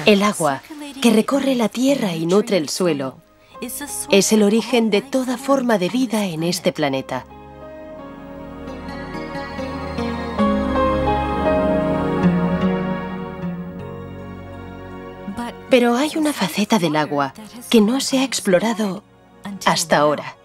El agua, que recorre la tierra y nutre el suelo, es el origen de toda forma de vida en este planeta. Pero hay una faceta del agua que no se ha explorado hasta ahora.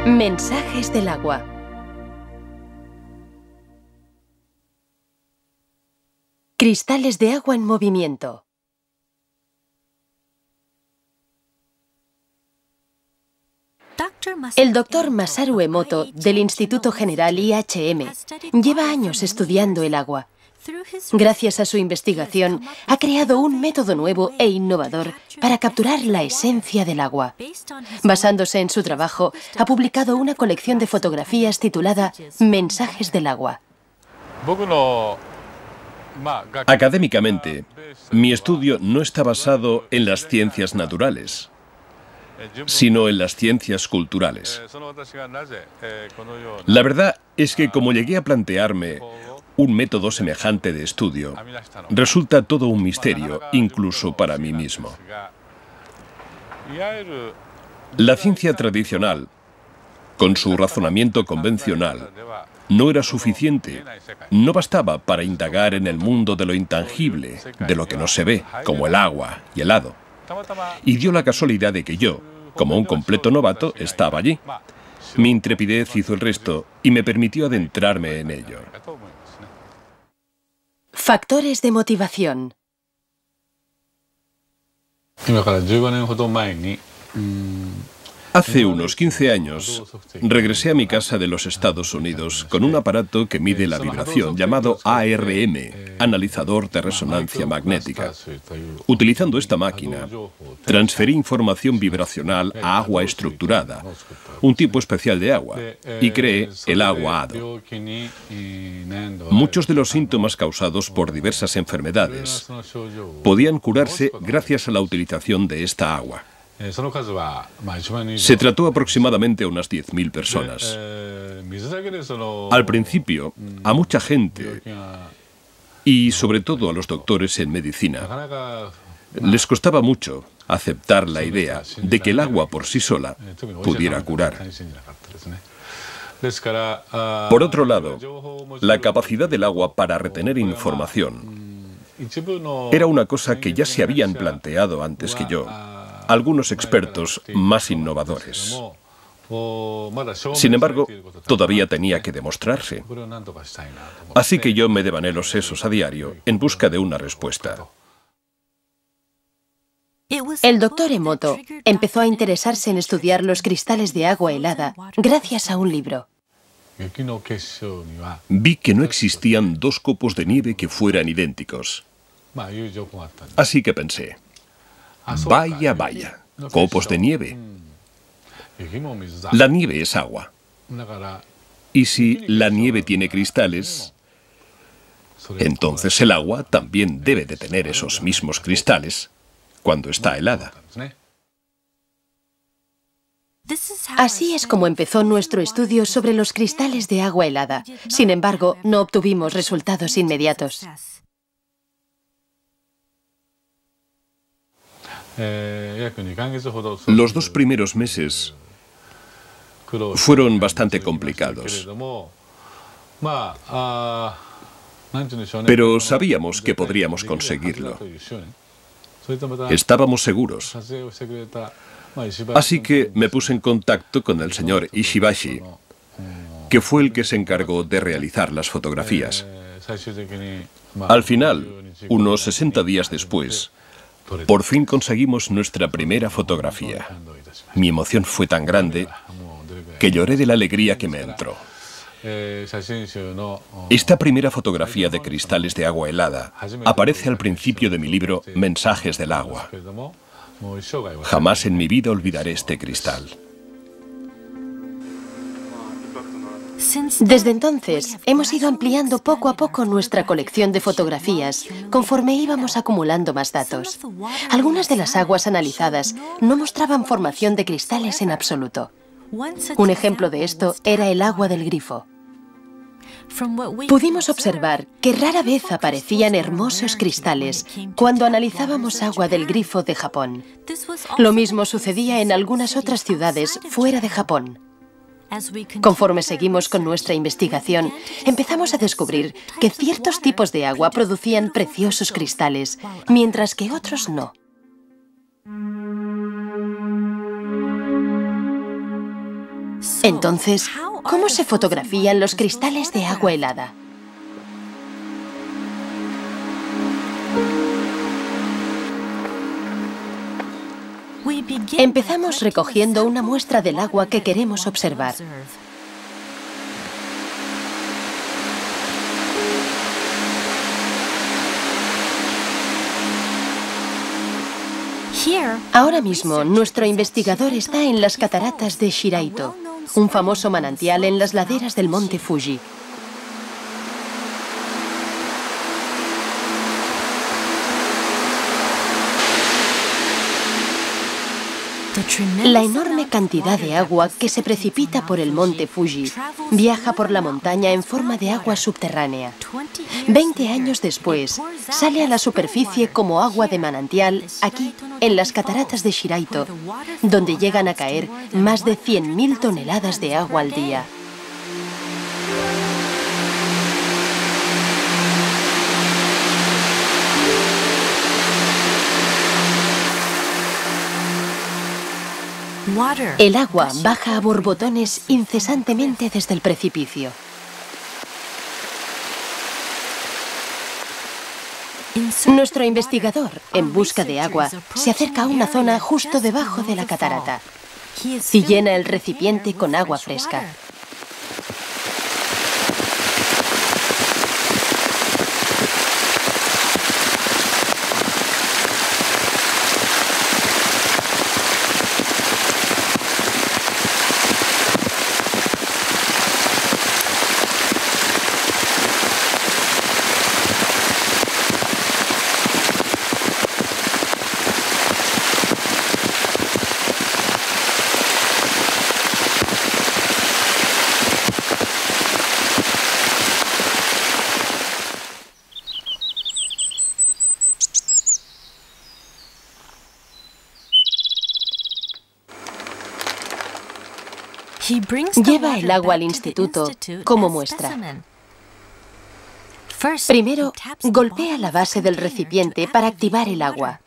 Mensajes del agua. Cristales de agua en movimiento. El doctor Masaru Emoto, del Instituto General IHM, lleva años estudiando el agua. Gracias a su investigación, ha creado un método nuevo e innovador para capturar la esencia del agua. Basándose en su trabajo, ha publicado una colección de fotografías titulada Mensajes del agua. Académicamente, mi estudio no está basado en las ciencias naturales, sino en las ciencias culturales. La verdad es que como llegué a plantearme un método semejante de estudio, resulta todo un misterio, incluso para mí mismo. La ciencia tradicional, con su razonamiento convencional, no era suficiente, no bastaba para indagar en el mundo de lo intangible, de lo que no se ve, como el agua y el hado. Y dio la casualidad de que yo, como un completo novato, estaba allí. Mi intrepidez hizo el resto y me permitió adentrarme en ello. Factores de motivación. Hace unos 15 años, regresé a mi casa de los Estados Unidos con un aparato que mide la vibración llamado ARM, analizador de resonancia magnética. Utilizando esta máquina, transferí información vibracional a agua estructurada, un tipo especial de agua, y creé el agua hado. Muchos de los síntomas causados por diversas enfermedades podían curarse gracias a la utilización de esta agua. Se trató aproximadamente a unas 10.000 personas. Al principio, a mucha gente, y sobre todo a los doctores en medicina, les costaba mucho aceptar la idea de que el agua por sí sola pudiera curar. Por otro lado, la capacidad del agua para retener información era una cosa que ya se habían planteado antes que yo algunos expertos más innovadores. Sin embargo, todavía tenía que demostrarse. Así que yo me devané los sesos a diario en busca de una respuesta. El doctor Emoto empezó a interesarse en estudiar los cristales de agua helada gracias a un libro. Vi que no existían dos copos de nieve que fueran idénticos. Así que pensé, vaya, vaya, copos de nieve. La nieve es agua. Y si la nieve tiene cristales, entonces el agua también debe de tener esos mismos cristales cuando está helada. Así es como empezó nuestro estudio sobre los cristales de agua helada. Sin embargo, no obtuvimos resultados inmediatos. Los 2 primeros meses fueron bastante complicados, pero sabíamos que podríamos conseguirlo. Estábamos seguros. Así que me puse en contacto con el señor Ishibashi, que fue el que se encargó de realizar las fotografías. Al final, unos 60 días después, Por fin conseguimos nuestra primera fotografía. Mi emoción fue tan grande que lloré de la alegría que me entró. Esta primera fotografía de cristales de agua helada aparece al principio de mi libro Mensajes del agua. Jamás en mi vida olvidaré este cristal. Desde entonces, hemos ido ampliando poco a poco nuestra colección de fotografías, conforme íbamos acumulando más datos. Algunas de las aguas analizadas no mostraban formación de cristales en absoluto. Un ejemplo de esto era el agua del grifo. Pudimos observar que rara vez aparecían hermosos cristales cuando analizábamos agua del grifo de Japón. Lo mismo sucedía en algunas otras ciudades fuera de Japón. Conforme seguimos con nuestra investigación, empezamos a descubrir que ciertos tipos de agua producían preciosos cristales, mientras que otros no. Entonces, ¿cómo se fotografían los cristales de agua helada? Empezamos recogiendo una muestra del agua que queremos observar. Ahora mismo, nuestro investigador está en las cataratas de Shiraito, un famoso manantial en las laderas del monte Fuji. La enorme cantidad de agua que se precipita por el monte Fuji viaja por la montaña en forma de agua subterránea. 20 años después, sale a la superficie como agua de manantial aquí, en las cataratas de Shiraito, donde llegan a caer más de 100.000 toneladas de agua al día. El agua baja a borbotones incesantemente desde el precipicio. Nuestro investigador, en busca de agua, se acerca a una zona justo debajo de la catarata y llena el recipiente con agua fresca. Lleva el agua al instituto como muestra. Primero, golpea la base del recipiente para activar el agua.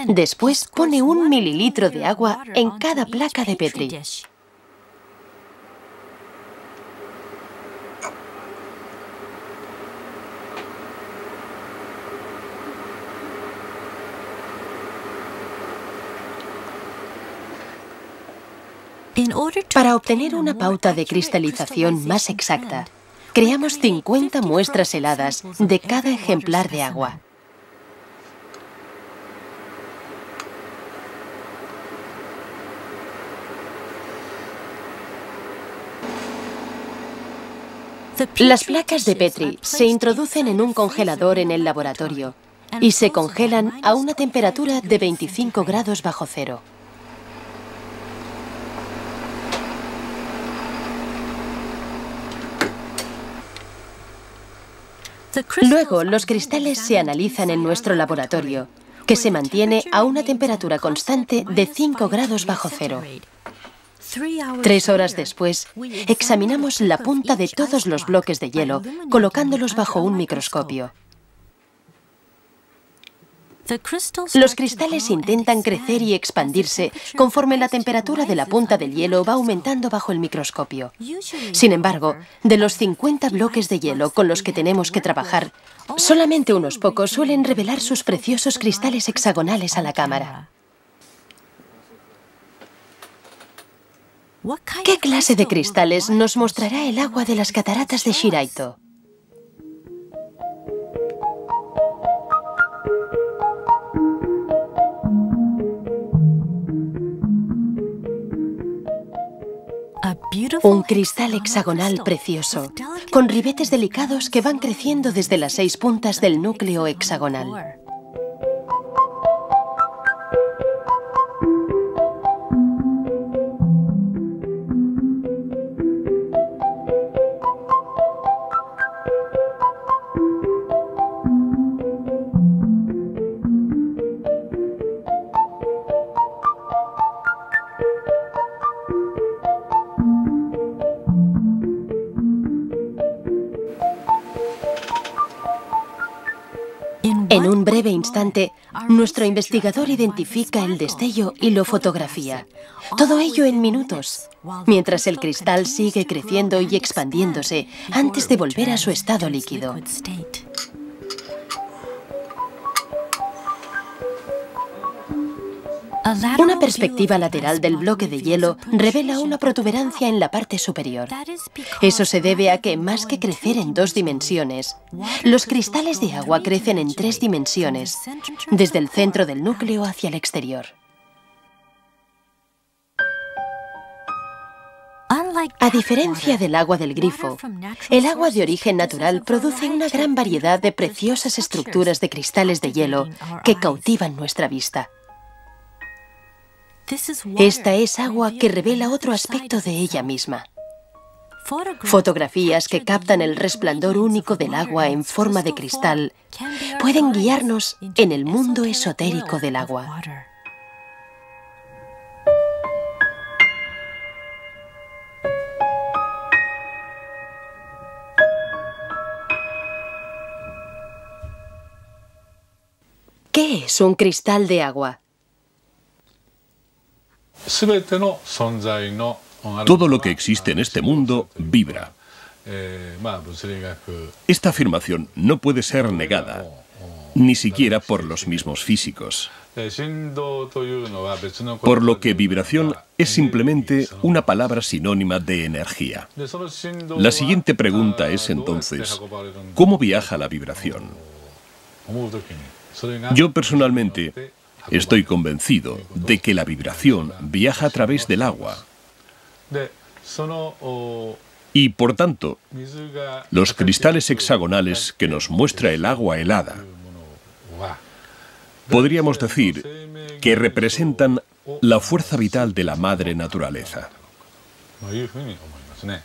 Después pone 1 mililitro de agua en cada placa de Petri. Para obtener una pauta de cristalización más exacta, creamos 50 muestras heladas de cada ejemplar de agua. Las placas de Petri se introducen en un congelador en el laboratorio y se congelan a una temperatura de 25 grados bajo cero. Luego, los cristales se analizan en nuestro laboratorio, que se mantiene a una temperatura constante de 5 grados bajo cero. 3 horas después, examinamos la punta de todos los bloques de hielo, colocándolos bajo un microscopio. Los cristales intentan crecer y expandirse conforme la temperatura de la punta del hielo va aumentando bajo el microscopio. Sin embargo, de los 50 bloques de hielo con los que tenemos que trabajar, solamente unos pocos suelen revelar sus preciosos cristales hexagonales a la cámara. ¿Qué clase de cristales nos mostrará el agua de las cataratas de Shiraito? Un cristal hexagonal precioso, con ribetes delicados que van creciendo desde las 6 puntas del núcleo hexagonal. En un breve instante, nuestro investigador identifica el destello y lo fotografía. Todo ello en minutos, mientras el cristal sigue creciendo y expandiéndose antes de volver a su estado líquido. Una perspectiva lateral del bloque de hielo revela una protuberancia en la parte superior. Eso se debe a que, más que crecer en 2 dimensiones, los cristales de agua crecen en 3 dimensiones, desde el centro del núcleo hacia el exterior. A diferencia del agua del grifo, el agua de origen natural produce una gran variedad de preciosas estructuras de cristales de hielo que cautivan nuestra vista. Esta es agua que revela otro aspecto de ella misma. Fotografías que captan el resplandor único del agua en forma de cristal pueden guiarnos en el mundo esotérico del agua. ¿Qué es un cristal de agua? Todo lo que existe en este mundo vibra. Esta afirmación no puede ser negada, ni siquiera por los mismos físicos. Por lo que vibración es simplemente una palabra sinónima de energía. La siguiente pregunta es entonces, ¿cómo viaja la vibración? Yo personalmente estoy convencido de que la vibración viaja a través del agua. Y por tanto, los cristales hexagonales que nos muestra el agua helada, podríamos decir que representan la fuerza vital de la madre naturaleza.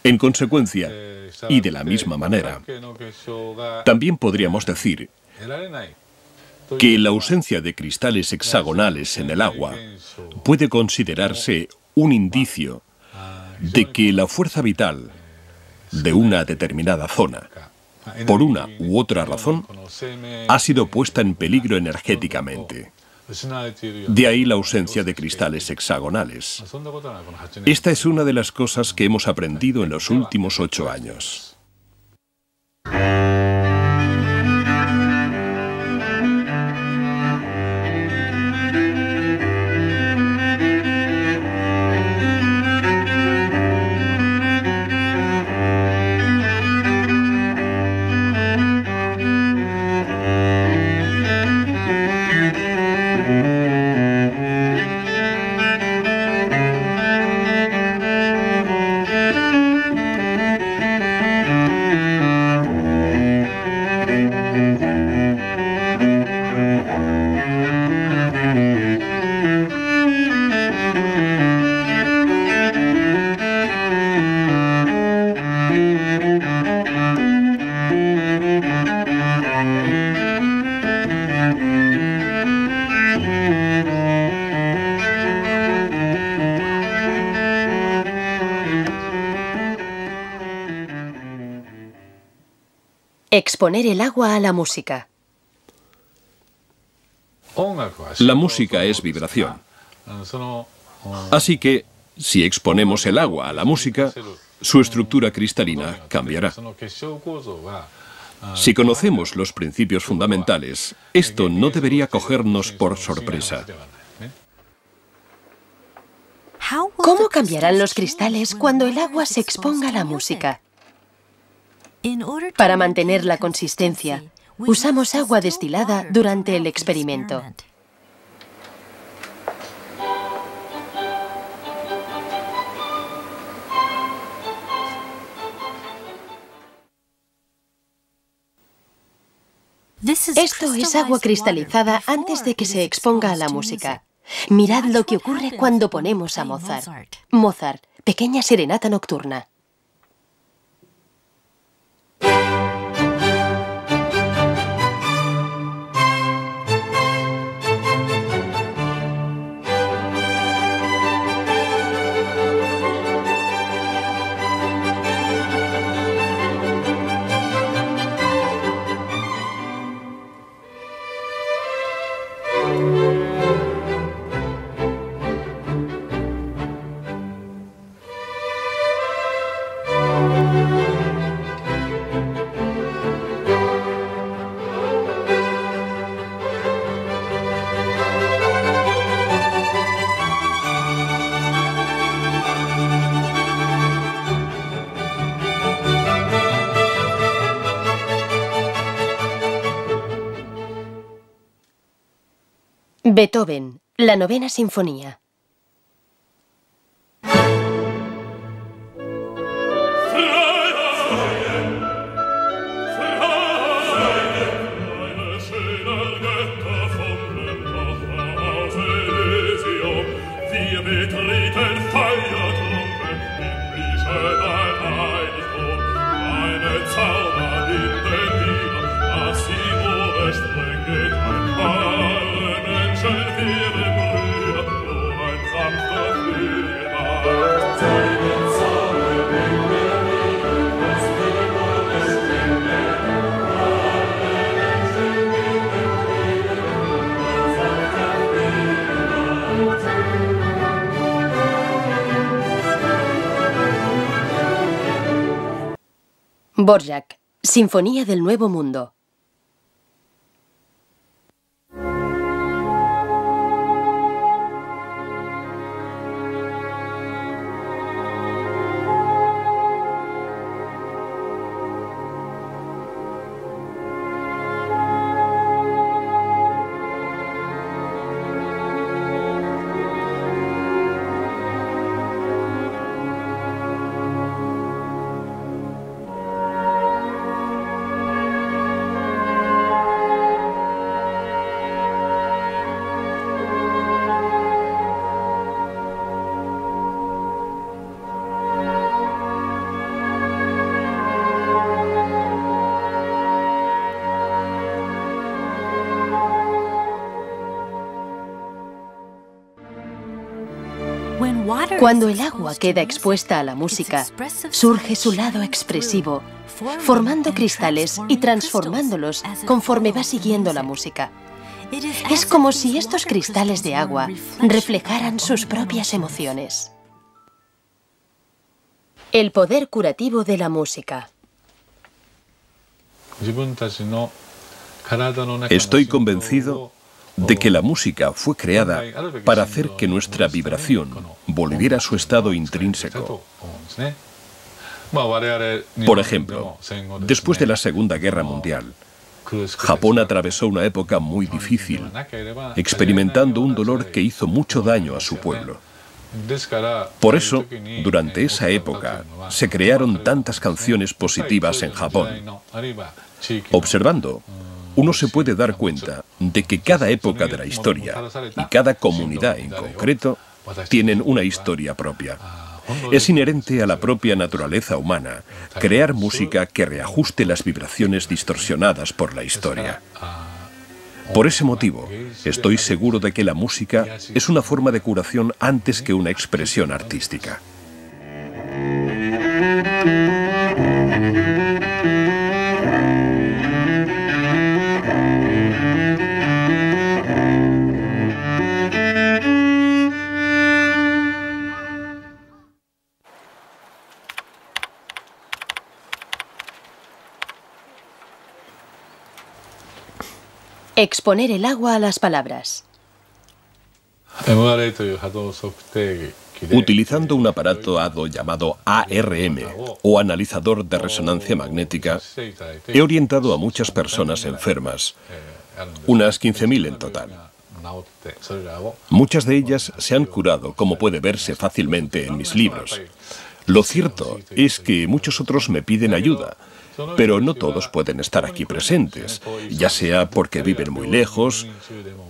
En consecuencia, y de la misma manera, también podríamos decir que la ausencia de cristales hexagonales en el agua puede considerarse un indicio de que la fuerza vital de una determinada zona, por una u otra razón, ha sido puesta en peligro energéticamente. De ahí la ausencia de cristales hexagonales. Esta es una de las cosas que hemos aprendido en los últimos 8 años. Exponer el agua a la música. La música es vibración. Así que, si exponemos el agua a la música, su estructura cristalina cambiará. Si conocemos los principios fundamentales, esto no debería cogernos por sorpresa. ¿Cómo cambiarán los cristales cuando el agua se exponga a la música? Para mantener la consistencia, usamos agua destilada durante el experimento. Esto es agua cristalizada antes de que se exponga a la música. Mirad lo que ocurre cuando ponemos a Mozart. Mozart, Pequeña Serenata Nocturna. Beethoven, la Novena Sinfonía. Dvorak, Sinfonía del Nuevo Mundo. Cuando el agua queda expuesta a la música, surge su lado expresivo, formando cristales y transformándolos conforme va siguiendo la música. Es como si estos cristales de agua reflejaran sus propias emociones. El poder curativo de la música. Estoy convencido de que la música fue creada para hacer que nuestra vibración volviera a su estado intrínseco. Por ejemplo, después de la Segunda Guerra Mundial, Japón atravesó una época muy difícil, experimentando un dolor que hizo mucho daño a su pueblo. Por eso, durante esa época, se crearon tantas canciones positivas en Japón. Observando, uno se puede dar cuenta de que cada época de la historia y cada comunidad en concreto tienen una historia propia. Es inherente a la propia naturaleza humana crear música que reajuste las vibraciones distorsionadas por la historia. Por ese motivo, estoy seguro de que la música es una forma de curación antes que una expresión artística. Exponer el agua a las palabras. Utilizando un aparato HADO llamado ARM, o analizador de resonancia magnética, he orientado a muchas personas enfermas, unas 15.000 en total. Muchas de ellas se han curado, como puede verse fácilmente en mis libros. Lo cierto es que muchos otros me piden ayuda, pero no todos pueden estar aquí presentes, ya sea porque viven muy lejos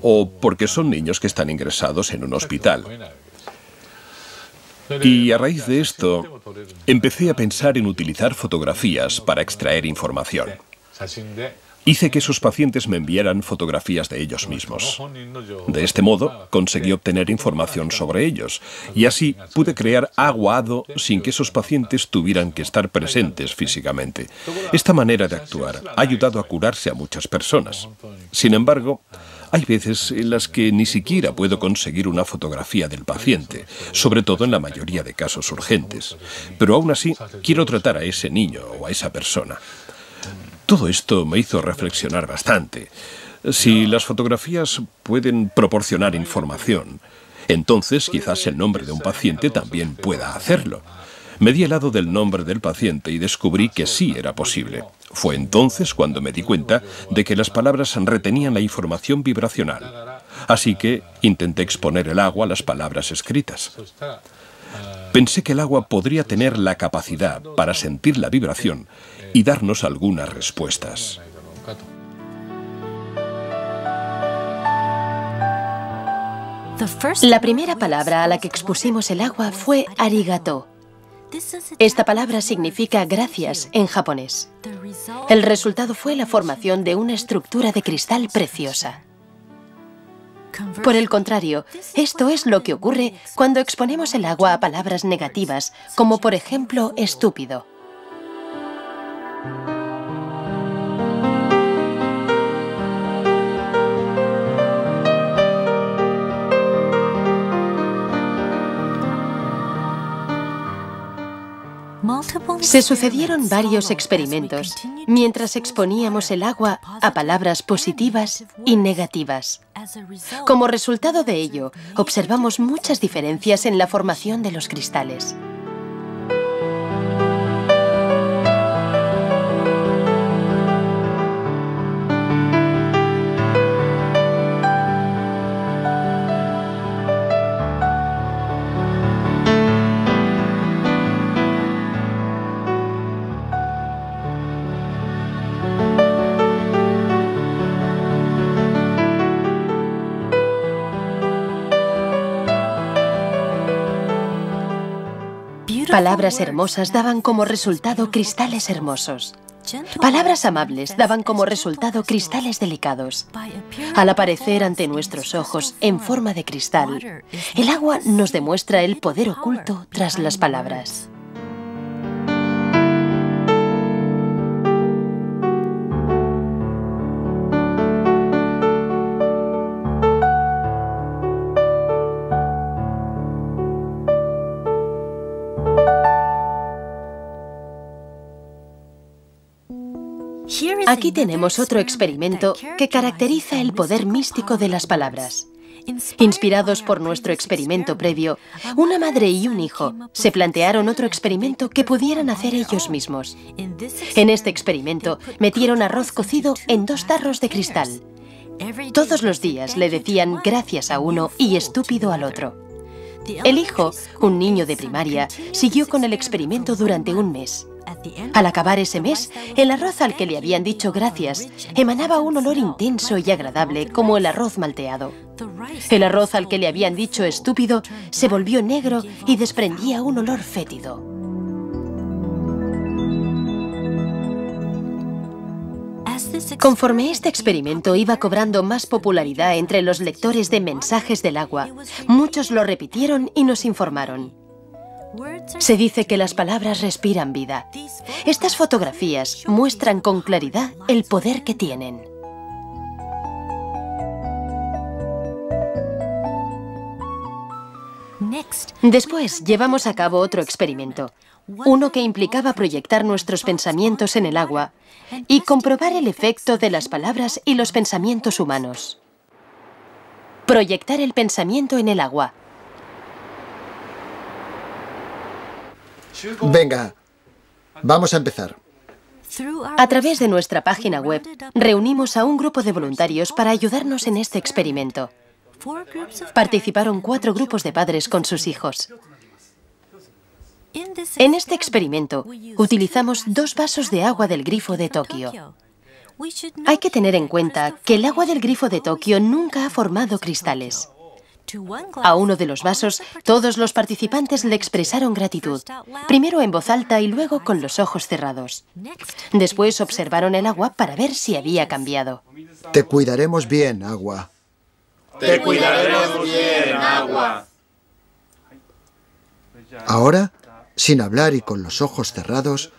o porque son niños que están ingresados en un hospital. Y a raíz de esto, empecé a pensar en utilizar fotografías para extraer información. Hice que esos pacientes me enviaran fotografías de ellos mismos. De este modo, conseguí obtener información sobre ellos, y así pude crear agua HADO sin que esos pacientes tuvieran que estar presentes físicamente. Esta manera de actuar ha ayudado a curarse a muchas personas. Sin embargo, hay veces en las que ni siquiera puedo conseguir una fotografía del paciente, sobre todo en la mayoría de casos urgentes. Pero aún así, quiero tratar a ese niño o a esa persona. Todo esto me hizo reflexionar bastante. Si las fotografías pueden proporcionar información, entonces quizás el nombre de un paciente también pueda hacerlo. Me di el lado del nombre del paciente y descubrí que sí era posible. Fue entonces cuando me di cuenta de que las palabras retenían la información vibracional. Así que intenté exponer el agua a las palabras escritas. Pensé que el agua podría tener la capacidad para sentir la vibración y darnos algunas respuestas. La primera palabra a la que expusimos el agua fue arigato. Esta palabra significa gracias en japonés. El resultado fue la formación de una estructura de cristal preciosa. Por el contrario, esto es lo que ocurre cuando exponemos el agua a palabras negativas, como por ejemplo estúpido. Se sucedieron varios experimentos mientras exponíamos el agua a palabras positivas y negativas. Como resultado de ello, observamos muchas diferencias en la formación de los cristales. Palabras hermosas daban como resultado cristales hermosos. Palabras amables daban como resultado cristales delicados. Al aparecer ante nuestros ojos en forma de cristal, el agua nos demuestra el poder oculto tras las palabras. Aquí tenemos otro experimento que caracteriza el poder místico de las palabras. Inspirados por nuestro experimento previo, una madre y un hijo se plantearon otro experimento que pudieran hacer ellos mismos. En este experimento metieron arroz cocido en 2 tarros de cristal. Todos los días le decían gracias a uno y estúpido al otro. El hijo, un niño de primaria, siguió con el experimento durante un mes. Al acabar ese mes, el arroz al que le habían dicho gracias emanaba un olor intenso y agradable como el arroz malteado. El arroz al que le habían dicho estúpido se volvió negro y desprendía un olor fétido. Conforme este experimento iba cobrando más popularidad entre los lectores de mensajes del agua, muchos lo repitieron y nos informaron. Se dice que las palabras respiran vida. Estas fotografías muestran con claridad el poder que tienen. Después llevamos a cabo otro experimento, uno que implicaba proyectar nuestros pensamientos en el agua y comprobar el efecto de las palabras y los pensamientos humanos. Proyectar el pensamiento en el agua. Venga, vamos a empezar. A través de nuestra página web, reunimos a un grupo de voluntarios para ayudarnos en este experimento. Participaron 4 grupos de padres con sus hijos. En este experimento, utilizamos 2 vasos de agua del grifo de Tokio. Hay que tener en cuenta que el agua del grifo de Tokio nunca ha formado cristales. A uno de los vasos, todos los participantes le expresaron gratitud, primero en voz alta y luego con los ojos cerrados. Después observaron el agua para ver si había cambiado. Te cuidaremos bien, agua. Te cuidaremos bien, agua. Ahora, sin hablar y con los ojos cerrados,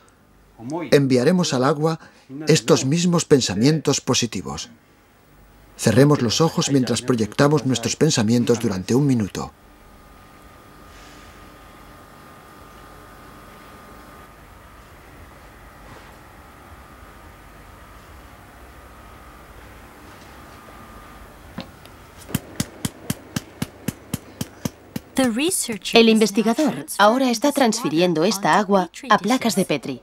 enviaremos al agua estos mismos pensamientos positivos. Cerremos los ojos mientras proyectamos nuestros pensamientos durante 1 minuto. El investigador ahora está transfiriendo esta agua a placas de Petri.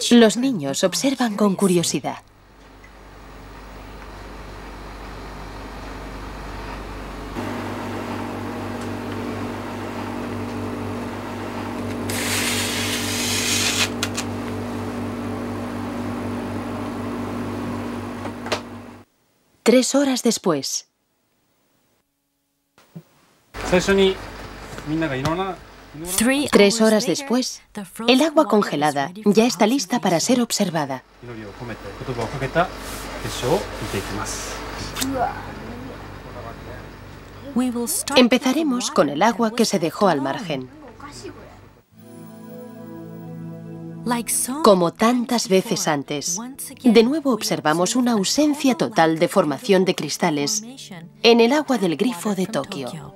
Los niños observan con curiosidad. Tres horas después. 3 horas después, el agua congelada ya está lista para ser observada. Empezaremos con el agua que se dejó al margen. Como tantas veces antes, de nuevo observamos una ausencia total de formación de cristales en el agua del grifo de Tokio.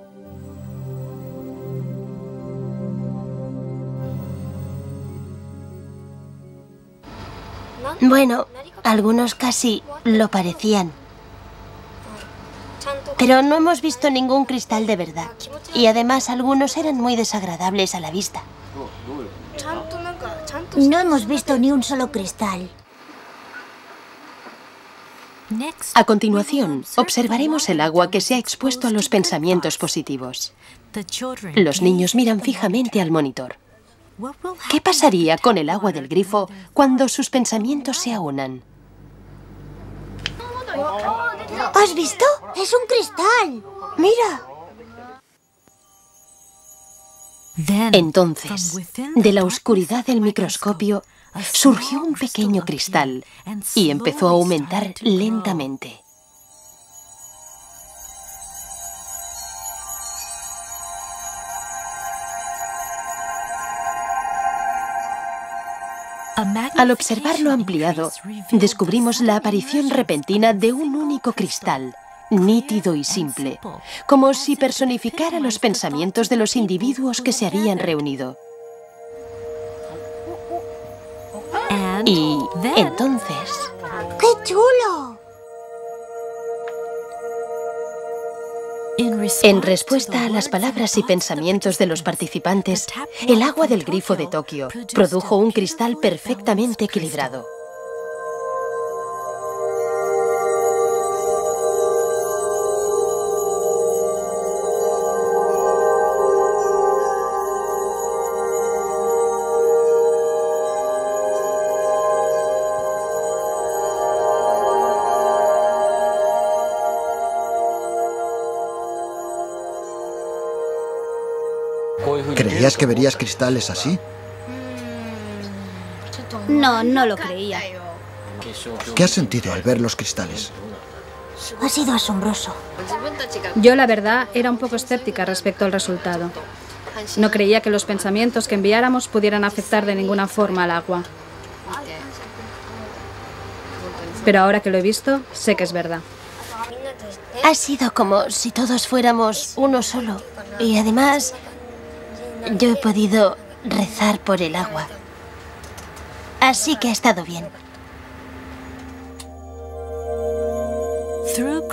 Bueno, algunos casi lo parecían. Pero no hemos visto ningún cristal de verdad. Y además algunos eran muy desagradables a la vista. No hemos visto ni un solo cristal. A continuación, observaremos el agua que se ha expuesto a los pensamientos positivos. Los niños miran fijamente al monitor. ¿Qué pasaría con el agua del grifo cuando sus pensamientos se aunan? ¿Has visto? ¡Es un cristal! ¡Mira! Entonces, de la oscuridad del microscopio, surgió un pequeño cristal y empezó a aumentar lentamente. Al observarlo ampliado, descubrimos la aparición repentina de un único cristal, nítido y simple, como si personificara los pensamientos de los individuos que se habían reunido. Y entonces... ¡Qué chulo! En respuesta a las palabras y pensamientos de los participantes, el agua del grifo de Tokio produjo un cristal perfectamente equilibrado. ¿Creías que verías cristales así? No, no lo creía. ¿Qué has sentido al ver los cristales? Ha sido asombroso. Yo, la verdad, era un poco escéptica respecto al resultado. No creía que los pensamientos que enviáramos pudieran afectar de ninguna forma al agua. Pero ahora que lo he visto, sé que es verdad. Ha sido como si todos fuéramos uno solo. Y además, yo he podido rezar por el agua. Así que ha estado bien.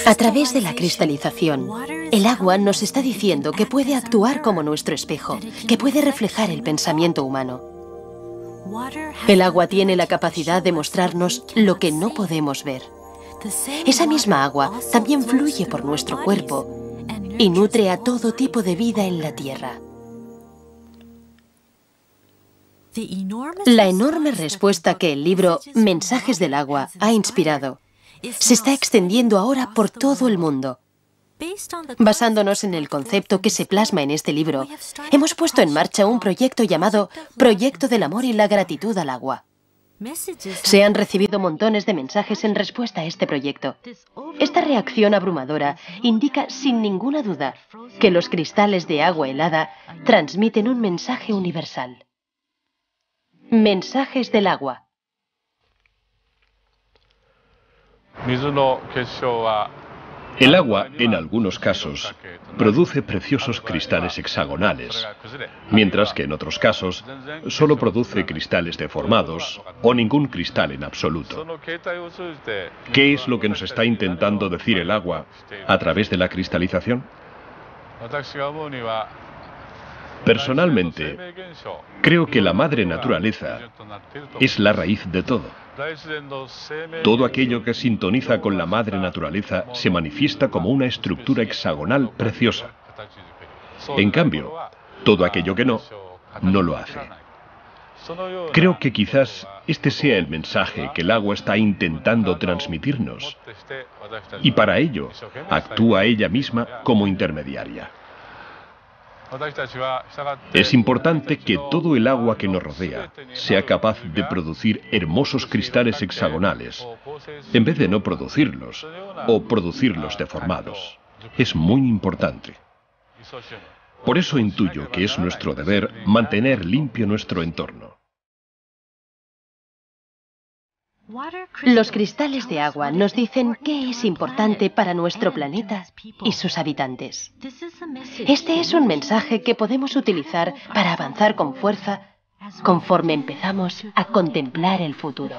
A través de la cristalización, el agua nos está diciendo que puede actuar como nuestro espejo, que puede reflejar el pensamiento humano. El agua tiene la capacidad de mostrarnos lo que no podemos ver. Esa misma agua también fluye por nuestro cuerpo y nutre a todo tipo de vida en la Tierra. La enorme respuesta que el libro Mensajes del agua ha inspirado se está extendiendo ahora por todo el mundo. Basándonos en el concepto que se plasma en este libro, hemos puesto en marcha un proyecto llamado Proyecto del Amor y la Gratitud al Agua. Se han recibido montones de mensajes en respuesta a este proyecto. Esta reacción abrumadora indica sin ninguna duda que los cristales de agua helada transmiten un mensaje universal. Mensajes del agua. El agua, en algunos casos, produce preciosos cristales hexagonales, mientras que en otros casos solo produce cristales deformados o ningún cristal en absoluto. ¿Qué es lo que nos está intentando decir el agua a través de la cristalización? Personalmente, creo que la madre naturaleza es la raíz de todo. Todo aquello que sintoniza con la madre naturaleza se manifiesta como una estructura hexagonal preciosa. En cambio, todo aquello que no, no lo hace. Creo que quizás este sea el mensaje que el agua está intentando transmitirnos, y para ello actúa ella misma como intermediaria. Es importante que todo el agua que nos rodea sea capaz de producir hermosos cristales hexagonales, en vez de no producirlos o producirlos deformados. Es muy importante. Por eso intuyo que es nuestro deber mantener limpio nuestro entorno. Los cristales de agua nos dicen qué es importante para nuestro planeta y sus habitantes. Este es un mensaje que podemos utilizar para avanzar con fuerza conforme empezamos a contemplar el futuro.